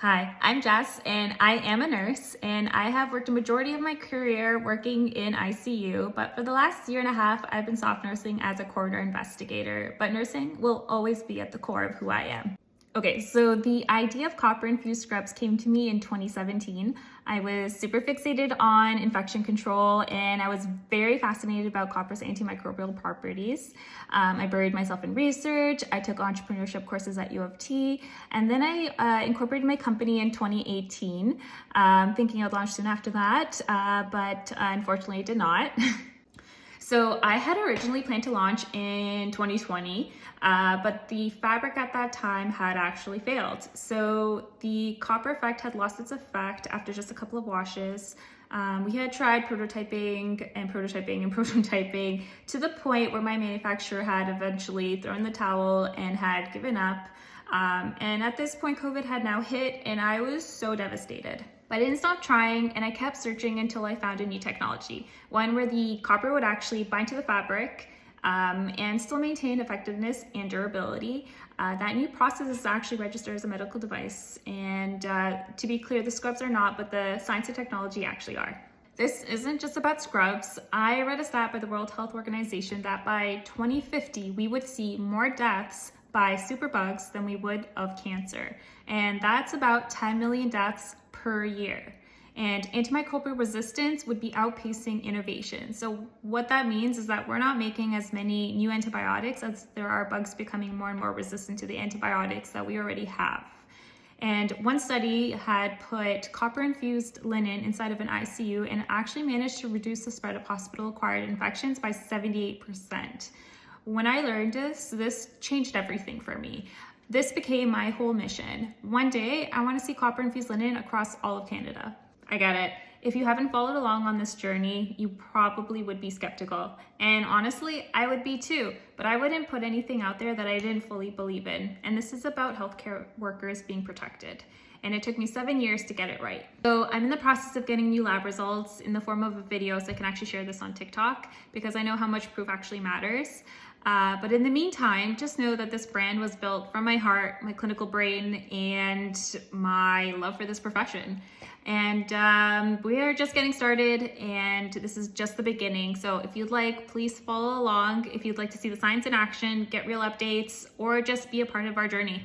Hi, I'm Jess and I am a nurse, and I have worked a majority of my career working in ICU, but for the last year and a half I've been soft nursing as a coroner investigator, but nursing will always be at the core of who I am. Okay, so the idea of copper-infused scrubs came to me in 2017. I was super fixated on infection control and I was very fascinated about copper's antimicrobial properties. I buried myself in research, I took entrepreneurship courses at U of T, and then I incorporated my company in 2018, thinking I'd launch soon after that, but unfortunately it did not. So I had originally planned to launch in 2020, but the fabric at that time had actually failed. So the copper effect had lost its effect after just a couple of washes. We had tried prototyping and prototyping and prototyping to the point where my manufacturer had eventually thrown the towel and had given up. And at this point, COVID had now hit and I was so devastated. But I didn't stop trying and I kept searching until I found a new technology, one where the copper would actually bind to the fabric and still maintain effectiveness and durability. That new process is actually registered as a medical device. And to be clear, the scrubs are not, but the science and technology actually are. This isn't just about scrubs. I read a stat by the World Health Organization that by 2050, we would see more deaths by superbugs than we would of cancer. And that's about 10 million deaths per year. And antimicrobial resistance would be outpacing innovation. So what that means is that we're not making as many new antibiotics as there are bugs becoming more and more resistant to the antibiotics that we already have. And one study had put copper-infused linen inside of an ICU and actually managed to reduce the spread of hospital-acquired infections by 78%. When I learned this changed everything for me. This became my whole mission. One day, I want to see copper-infused linen across all of Canada. I get it. If you haven't followed along on this journey, you probably would be skeptical. And honestly, I would be too, but I wouldn't put anything out there that I didn't fully believe in. And this is about healthcare workers being protected. And it took me 7 years to get it right. So I'm in the process of getting new lab results in the form of a video so I can actually share this on TikTok because I know how much proof actually matters. But in the meantime, just know that this brand was built from my heart, my clinical brain, and my love for this profession. And we are just getting started, and this is just the beginning. So if you'd like, please follow along. If you'd like to see the science in action, get real updates, or just be a part of our journey.